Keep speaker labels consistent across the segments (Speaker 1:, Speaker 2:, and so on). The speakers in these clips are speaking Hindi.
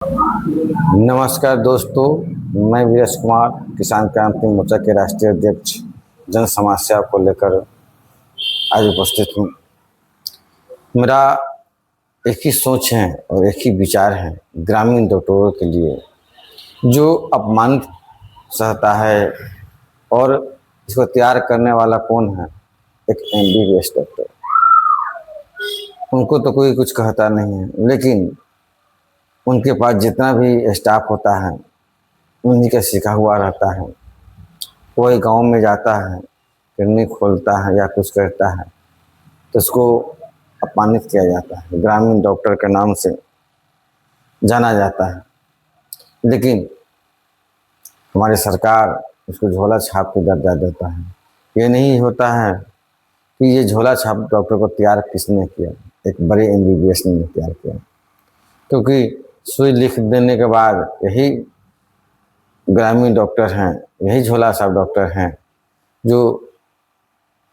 Speaker 1: नमस्कार दोस्तों, मैं वीरेश कुमार किसान क्रांति मोर्चा के राष्ट्रीय अध्यक्ष जन समस्या को लेकर आज उपस्थित हूँ। मेरा एक ही सोच है और एक ही विचार है ग्रामीण डॉक्टरों के लिए जो अपमानित सहता है। और इसको तैयार करने वाला कौन है? एक MBBS डॉक्टर। उनको तो कोई कुछ कहता नहीं है, लेकिन उनके पास जितना भी स्टाफ होता है उन्हीं का सीखा हुआ रहता है। कोई गांव में जाता है, क्लिनिक खोलता है या कुछ करता है तो उसको अपमानित किया जाता है, ग्रामीण डॉक्टर के नाम से जाना जाता है। लेकिन हमारी सरकार उसको झोला छाप के दर्जा देता है। ये नहीं होता है कि ये झोला छाप डॉक्टर को तैयार किसने किया, एक बड़े MBBS ने तैयार किया। क्योंकि सुई लिख देने के बाद यही ग्रामीण डॉक्टर हैं, यही झोला छाप डॉक्टर हैं जो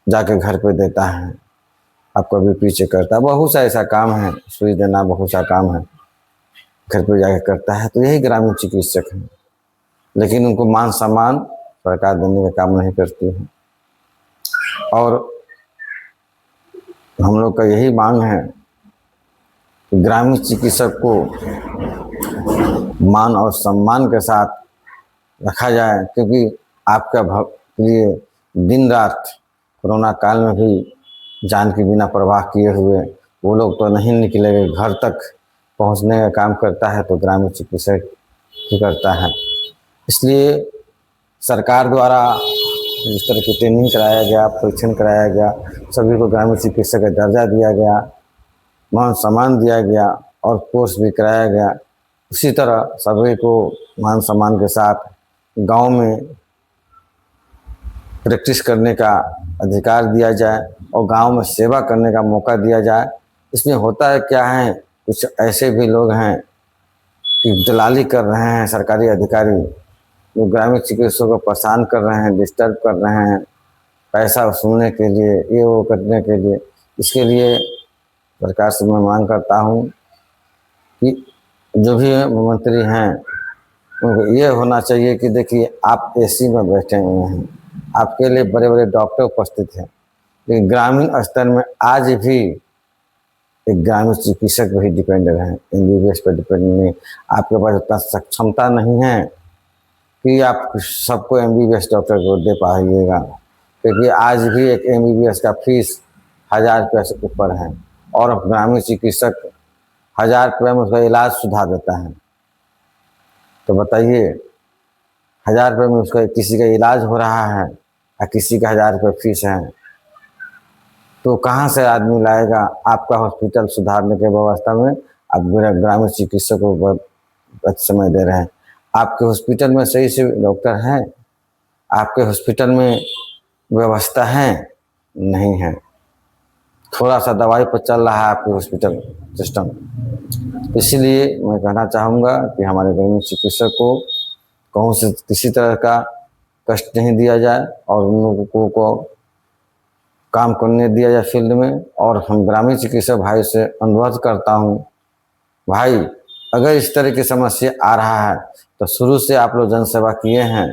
Speaker 1: जाके घर पे देता है, आपका BP चेक करता है, बहुत सा ऐसा काम है, सुई देना बहुत सा काम है, घर पे जाके करता है। तो यही ग्रामीण चिकित्सक हैं, लेकिन उनको मान सम्मान सरकार देने का काम नहीं करती है। और हम लोग का यही मांग है कि ग्रामीण चिकित्सक को मान और सम्मान के साथ रखा जाए, क्योंकि आपका लिए दिन रात कोरोना काल में भी जान की बिना परवाह किए हुए वो लोग तो नहीं निकलेंगे, घर तक पहुंचने का काम करता है तो ग्रामीण चिकित्सक ही करता है। इसलिए सरकार द्वारा जिस तरह की ट्रेनिंग कराया गया, परीक्षण कराया गया, सभी को ग्रामीण चिकित्सक का दर्जा दिया गया, मान सम्मान दिया गया और कोर्स भी कराया गया, उसी तरह सभी को मान सम्मान के साथ गांव में प्रैक्टिस करने का अधिकार दिया जाए और गांव में सेवा करने का मौका दिया जाए। इसमें होता है क्या है, कुछ ऐसे भी लोग हैं कि दलाली कर रहे हैं, सरकारी अधिकारी जो ग्रामीण चिकित्सकों को परेशान कर रहे हैं, डिस्टर्ब कर रहे हैं, पैसा वसूलने के लिए, ये वो करने के लिए। इसके लिए सरकार से मैं मांग करता हूँ कि जो भी मंत्री हैं उनको ये होना चाहिए कि देखिए आप AC में बैठे हुए हैं, आपके लिए बड़े बड़े डॉक्टर उपस्थित हैं, लेकिन ग्रामीण स्तर में आज भी एक ग्रामीण चिकित्सक भी डिपेंड है, MBBS पर डिपेंड नहीं। आपके पास उतना सक्षमता नहीं है कि आप सबको MBBS डॉक्टर को दे पाइएगा, क्योंकि आज भी एक MBBS का फीस 1000 रुपये से ऊपर है और ग्रामीण चिकित्सक 1000 रुपये में उसका इलाज सुधार देता है। तो बताइए, 1000 रुपये में उसका किसी का इलाज हो रहा है और किसी का 1000 रुपये फीस है, तो कहाँ से आदमी लाएगा? आपका हॉस्पिटल सुधारने के व्यवस्था में आप ग्रामीण चिकित्सक को समय दे रहे हैं। आपके हॉस्पिटल में सही से डॉक्टर हैं? आपके हॉस्पिटल में व्यवस्था है? नहीं है। थोड़ा सा दवाई पर चल रहा है आपके हॉस्पिटल सिस्टम। इसलिए मैं कहना चाहूँगा कि हमारे ग्रामीण चिकित्सक को कहूँ से किसी तरह का कष्ट नहीं दिया जाए और उन लोगों को काम करने दिया जाए फील्ड में। और हम ग्रामीण चिकित्सक भाई से अनुरोध करता हूँ, भाई अगर इस तरह की समस्या आ रहा है तो शुरू से आप लोग जनसेवा किए हैं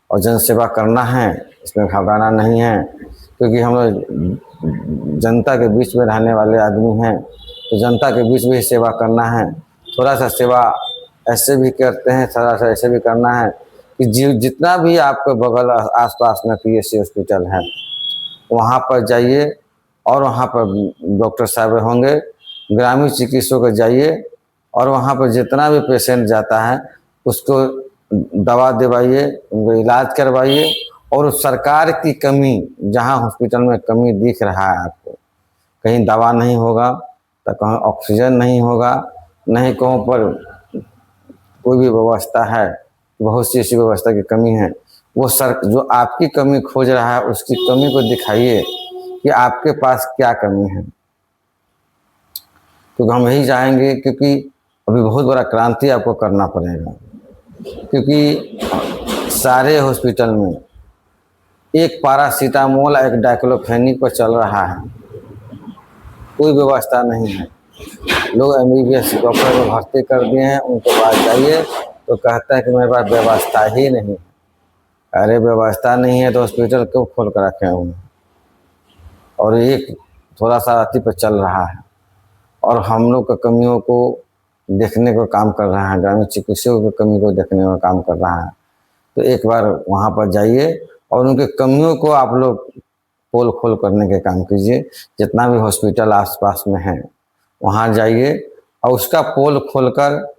Speaker 1: और जनसेवा करना है, इसमें घबराना नहीं है, क्योंकि हम लोग जनता के बीच में रहने वाले आदमी हैं, तो जनता के बीच में ही सेवा करना है। थोड़ा सा सेवा ऐसे भी करते हैं, थोड़ा सा ऐसे भी करना है कि जितना भी आपके बगल आसपास में PSC हॉस्पिटल है वहाँ पर जाइए और वहाँ पर डॉक्टर साहब होंगे, ग्रामीण चिकित्सक जाइए और वहाँ पर जितना भी पेशेंट जाता है उसको दवा दिवाइए, उनको इलाज करवाइए। और सरकार की कमी, जहाँ हॉस्पिटल में कमी दिख रहा है आपको, कहीं दवा नहीं होगा तो कहीं ऑक्सीजन नहीं होगा, नहीं कहीं पर कोई भी व्यवस्था है, बहुत सी ऐसी व्यवस्था की कमी है, वो जो आपकी कमी खोज रहा है उसकी कमी को दिखाइए कि आपके पास क्या कमी है। तो हम यही चाहेंगे, क्योंकि अभी बहुत बड़ा क्रांति आपको करना पड़ेगा, क्योंकि सारे हॉस्पिटल में एक पैरासीटामोल एक डाइक्लोफेनिक पर चल रहा है, कोई व्यवस्था नहीं है। लोग MBBS डॉक्टर में भर्ती कर दिए हैं, उनके पास जाइए तो कहते हैं कि मेरे पास व्यवस्था ही नहीं। अरे व्यवस्था नहीं है तो हॉस्पिटल क्यों खोल कर रखे हैं? और ये थोड़ा सा अति पर चल रहा है और हम लोग का कमियों को देखने को काम कर रहा है, ग्रामीण चिकित्सकों की कमी को देखने का काम कर रहा है। तो एक बार वहाँ पर जाइए और उनके कमियों को आप लोग पोल खोल करने के काम कीजिए। जितना भी हॉस्पिटल आसपास में है वहाँ जाइए और उसका पोल खोलकर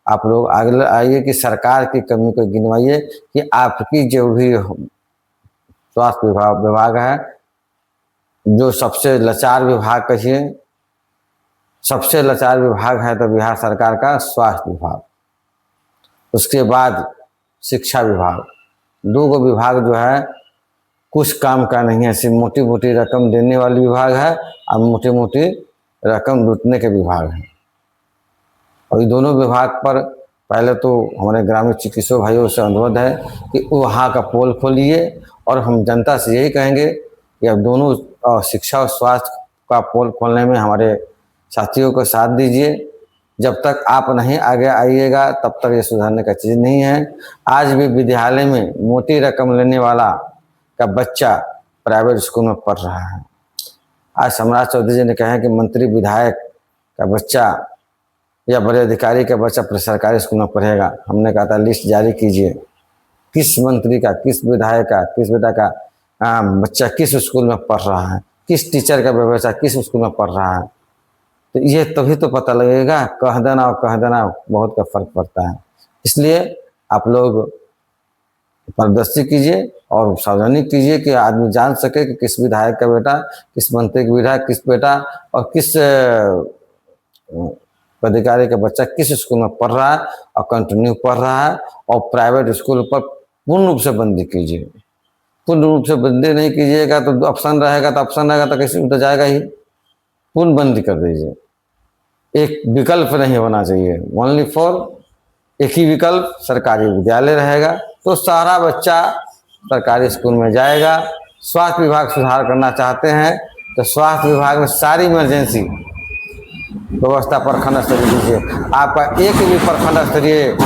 Speaker 1: आप लोग आगे आइए कि सरकार की कमी को गिनवाइए कि आपकी जो भी स्वास्थ्य विभाग है, जो सबसे लाचार विभाग कहिए, सबसे लाचार विभाग है तो बिहार सरकार का स्वास्थ्य विभाग, उसके बाद शिक्षा विभाग। दो गो विभाग जो है कुछ काम का नहीं है, सिर्फ मोटी मोटी रकम देने वाली विभाग है और मोटी मोटी रकम लूटने के विभाग है। और ये दोनों विभाग पर पहले तो हमारे ग्रामीण चिकित्सक भाइयों से अनुरोध है कि वहाँ का पोल खोलिए और हम जनता से यही कहेंगे कि अब दोनों शिक्षा और स्वास्थ्य का पोल खोलने में हमारे साथियों को साथ दीजिए। जब तक आप नहीं आगे आइएगा तब तक ये सुधारने का चीज़ नहीं है। आज भी विद्यालय में मोटी रकम लेने वाला का बच्चा प्राइवेट स्कूल में पढ़ रहा है। आज सम्राट चौधरी जी ने कहा कि मंत्री विधायक का बच्चा या बड़े अधिकारी का बच्चा सरकारी स्कूल में पढ़ेगा। हमने कहा था लिस्ट जारी कीजिए, किस मंत्री का, किस विधायक का, किस बेटा का बच्चा किस स्कूल में पढ़ रहा है, किस टीचर का बच्चा किस स्कूल में पढ़ रहा है। तो ये तभी तो पता लगेगा। कह देना और कह देना बहुत का फर्क पड़ता है। इसलिए आप लोग पारदर्शी कीजिए और सावधानी कीजिए कि आदमी जान सके कि किस विधायक का बेटा, किस मंत्री का विधायक, किस बेटा और किस अधिकारी का बच्चा किस स्कूल में पढ़ रहा है और कंटिन्यू पढ़ रहा है। और प्राइवेट स्कूल पर पूर्ण रूप से बंदी कीजिए। पूर्ण रूप से बंदी नहीं कीजिएगा तो ऑप्शन रहेगा, तो कैसे उतर जाएगा ही। पूर्ण बंदी कर दीजिए। एक विकल्प नहीं होना चाहिए, ओनली फॉर एक ही विकल्प सरकारी विद्यालय रहेगा तो सारा बच्चा सरकारी स्कूल में जाएगा। स्वास्थ्य विभाग सुधार करना चाहते हैं तो स्वास्थ्य विभाग में सारी इमरजेंसी व्यवस्था प्रखंड स्तरीय दीजिए। आपका एक भी प्रखंड स्तरीय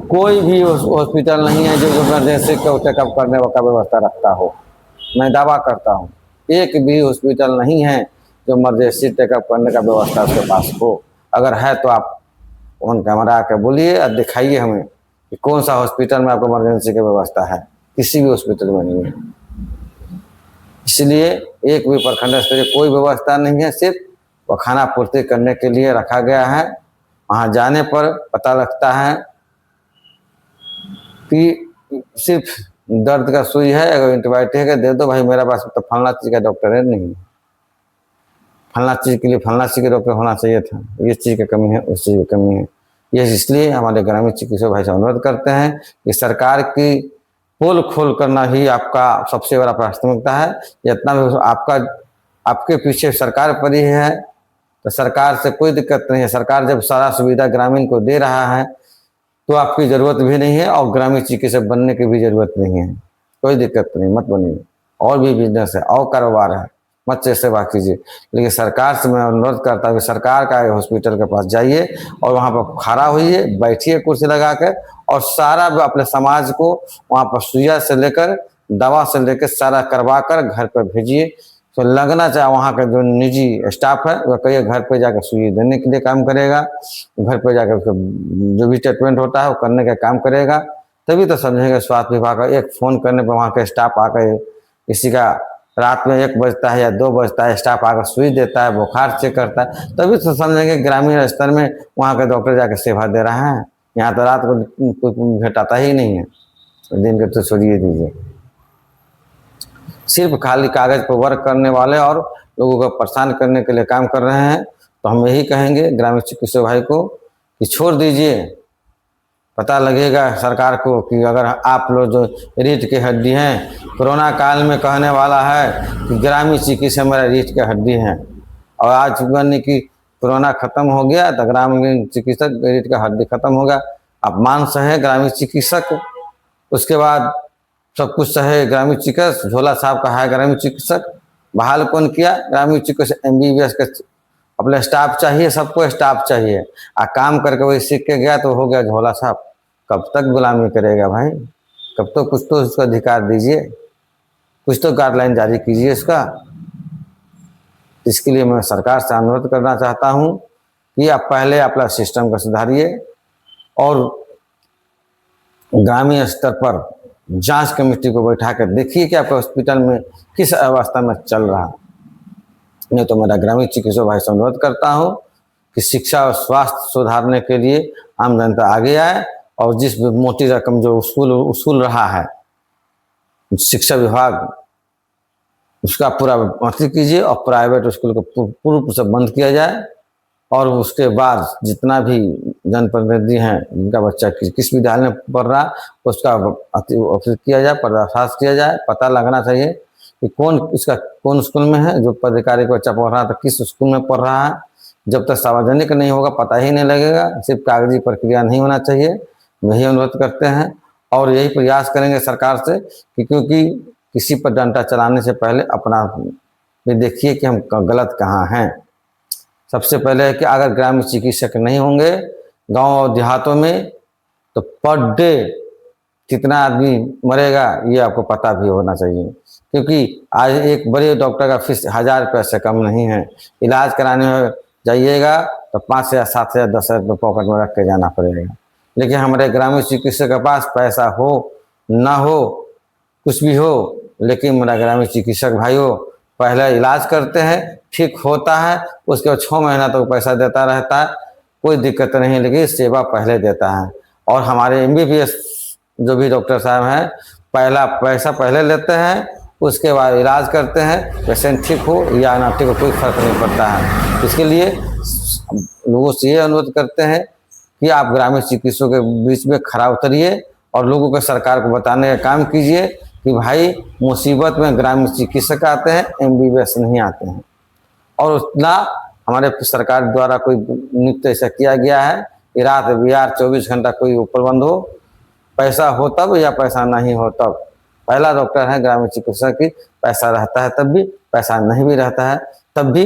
Speaker 1: कोई भी हॉस्पिटल नहीं है जो इमरजेंसी को चेकअप करने का व्यवस्था रखता हो। मैं दावा करता हूँ एक भी हॉस्पिटल नहीं है जो इमरजेंसी चेकअप करने का व्यवस्था उसके पास हो। अगर है तो आप ऑन कैमरा आके बोलिए और दिखाइए हमें कि कौन सा हॉस्पिटल में आपको इमरजेंसी की व्यवस्था है। किसी भी हॉस्पिटल में नहीं है। इसलिए एक भी प्रखंड स्तरीय कोई व्यवस्था नहीं है, सिर्फ वो खाना पूर्ति करने के लिए रखा गया है। वहाँ जाने पर पता लगता है कि सिर्फ दर्द का सुई है, अगर एंटीबायोटिक है दे दो भाई, मेरा पास तो फलना चीज़ का डॉक्टर है नहीं, फलना चीज़ के लिए फलना चीज़ के डॉक्टर होना चाहिए था। ये चीज़ की कमी है, उस चीज़ की कमी है। ये इसलिए हमारे ग्रामीण चिकित्सक भाई से अनुरोध करते हैं कि सरकार की पोल खोल करना ही आपका सबसे बड़ा प्राथमिकता है। जितना भी आपका आपके पीछे सरकार पड़ी है तो सरकार से कोई दिक्कत नहीं है। सरकार जब सारा सुविधा ग्रामीण को दे रहा है तो आपकी ज़रूरत भी नहीं है और ग्रामीण चिकित्सक बनने की भी ज़रूरत नहीं है। कोई दिक्कत नहीं, मत बनिए। और भी बिजनेस है और कारोबार है, मत से सेवा कीजिए। लेकिन सरकार से मैं अनुरोध करता हूँ कि सरकार का हॉस्पिटल के पास जाइए और वहाँ पर खड़ा होइए, बैठिए कुर्सी लगा कर और सारा अपने समाज को वहाँ पर सुइया से लेकर दवा से लेकर सारा करवा कर घर पर भेजिए। तो लगना चाहे वहाँ का जो निजी स्टाफ है वह कहिए घर पे जाकर सुई देने के लिए काम करेगा, घर पे जाकर उसका जो भी ट्रीटमेंट होता है वो करने का काम करेगा। तभी तो समझेंगे स्वास्थ्य विभाग का। एक फ़ोन करने पर वहाँ का स्टाफ आकर किसी का रात में 1 बजता है या 2 बजता है, स्टाफ आकर सुई देता है, बुखार चेक करता है, तभी तो समझेंगे ग्रामीण स्तर में वहाँ का डॉक्टर जाकर सेवा दे रहा है। यहाँ तो रात को कोई भेटाता ही नहीं है, दिन के तो छोड़िए दीजिए। सिर्फ खाली कागज पर वर्क करने वाले और लोगों को परेशान करने के लिए काम कर रहे हैं। तो हम यही कहेंगे ग्रामीण चिकित्सक भाई को कि छोड़ दीजिए। पता लगेगा सरकार को कि अगर आप लोग जो रीढ़ की हड्डी हैं, कोरोना काल में कहने वाला है कि ग्रामीण चिकित्सक मेरा रीढ़ की हड्डी है, और आज बनी कि कोरोना खत्म हो गया तो ग्रामीण चिकित्सक रीढ़ का हड्डी खत्म होगा। अपमान सहे ग्रामीण चिकित्सक, उसके बाद सब कुछ सहे ग्रामीण चिकित्सक। झोला साहब का है ग्रामीण चिकित्सक, बहाल कौन किया? ग्रामीण चिकित्सक MBBS का अपने स्टाफ चाहिए, सबको स्टाफ चाहिए। काम करके वही सीख के गया तो हो गया झोला साहब। कब तक गुलामी करेगा भाई? कब तो कुछ तो उसको अधिकार दीजिए, कुछ तो गाइडलाइन जारी कीजिए इसका। इसके लिए मैं सरकार से अनुरोध करना चाहता हूं कि आप पहले अपना सिस्टम को सुधारिए और ग्रामीण स्तर पर जांच कमेटी को बैठा कर देखिए कि आपके हॉस्पिटल में किस अवस्था में चल रहा। नहीं तो मेरा ग्रामीण चिकित्सक भाई से अनुरोध करता हूँ कि शिक्षा और स्वास्थ्य सुधारने के लिए आम जनता आगे आए और जिस मोटी रकम जो उसूल रहा है शिक्षा विभाग, उसका पूरा भर्ती कीजिए और प्राइवेट स्कूल को पूर्ण रूप से बंद किया जाए। और उसके बाद जितना भी जनप्रतिनिधि हैं जिनका बच्चा किस विद्यालय में पढ़ रहा उसका ऑफिस किया जाए, पर्दाफाश किया जाए। पता लगना चाहिए कि कौन स्कूल में है, जो पदाधिकारी को बच्चा पढ़ रहा है तो किस स्कूल में पढ़ रहा है। जब तक सार्वजनिक नहीं होगा पता ही नहीं लगेगा, सिर्फ कागजी प्रक्रिया नहीं होना चाहिए। यही अनुरोध करते हैं और यही प्रयास करेंगे सरकार से कि क्योंकि किसी पर डंडा चलाने से पहले अपना भी देखिए कि हम गलत कहाँ हैं। सबसे पहले है कि अगर ग्रामीण चिकित्सक नहीं होंगे गांव और देहातों में तो पर डे कितना आदमी मरेगा ये आपको पता भी होना चाहिए, क्योंकि आज एक बड़े डॉक्टर का फीस 1000 रुपये से कम नहीं है। इलाज कराने में जाइएगा तो 5 से 7 से 10 रुपये पॉकेट में रख के जाना पड़ेगा। लेकिन हमारे ग्रामीण चिकित्सक के पास पैसा हो ना हो कुछ भी हो, लेकिन मेरा ग्रामीण चिकित्सक भाइयों पहले इलाज करते हैं, ठीक होता है, उसके बाद 6 महीना तक तो पैसा देता रहता है, कोई दिक्कत नहीं, लेकिन सेवा पहले देता है। और हमारे MBBS जो भी डॉक्टर साहब हैं पहला पैसा पहले लेते हैं, उसके बाद इलाज करते हैं। पेशेंट ठीक हो या ना ठीक हो कोई फर्क नहीं पड़ता है। इसके लिए लोगों से ये अनुरोध करते हैं कि आप ग्रामीण चिकित्सकों के बीच में खड़ा उतरिए और लोगों को सरकार को बताने का काम कीजिए कि भाई मुसीबत में ग्रामीण चिकित्सक आते हैं, MBBS नहीं आते हैं। और उतना हमारे सरकार द्वारा कोई नियुक्त ऐसा किया गया है कि रात बिहार 24 घंटा कोई प्रबंध हो, पैसा हो तब या पैसा नहीं हो तब। पहला डॉक्टर है ग्रामीण चिकित्सक की, पैसा रहता है तब भी, पैसा नहीं भी रहता है तब भी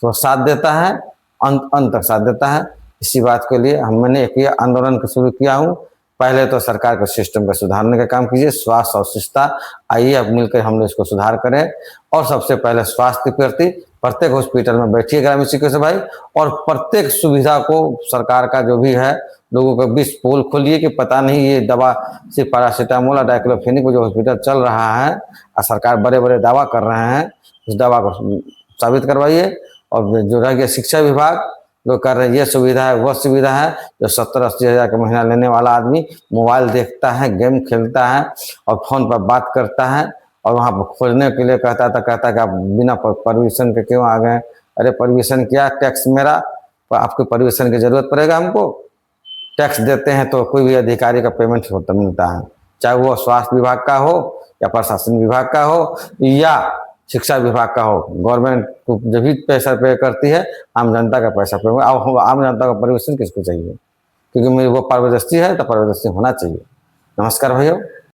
Speaker 1: वो साथ देता है, अंत तक साथ देता है। इसी बात के लिए मैंने एक आंदोलन शुरू किया हूँ। पहले तो सरकार के सिस्टम को सुधारने का काम कीजिए, स्वास्थ्य और शिक्षा, आइए अब मिलकर हम लोग इसको सुधार करें। और सबसे पहले स्वास्थ्य के प्रति प्रत्येक हॉस्पिटल में बैठिए ग्रामीण चिकित्सक भाई, और प्रत्येक सुविधा को सरकार का जो भी है लोगों को 20 पोल खोलिए कि पता नहीं ये दवा सिर्फ पैरासीटामोल और डाइक्लोफेनिक जो हॉस्पिटल चल रहा है और सरकार बड़े बड़े दावा कर रहे हैं, उस दावा को साबित करवाइए। और जो रह गया शिक्षा विभाग जो कर रहे हैं, ये सुविधा है वह सुविधा है, जो 70-80 हज़ार का महीना लेने वाला आदमी मोबाइल देखता है, गेम खेलता है और फोन पर बात करता है और वहाँ पर खोजने के लिए कहता कि आप बिना परमिशन के क्यों आ गए। अरे परमिशन क्या, टैक्स मेरा, आपको परमिशन की जरूरत पड़ेगा? हमको टैक्स देते हैं तो कोई भी अधिकारी का पेमेंट होता मिलता है, चाहे वो स्वास्थ्य विभाग का हो या प्रशासन विभाग का हो या शिक्षा विभाग का हो। गवर्नमेंट को जब भी पैसा पे करती है आम जनता का पैसा पे, आम जनता का परमिशन किसको चाहिए? क्योंकि मेरी वो पारदर्शी है तो पारदर्शी होना चाहिए। नमस्कार भाइयों।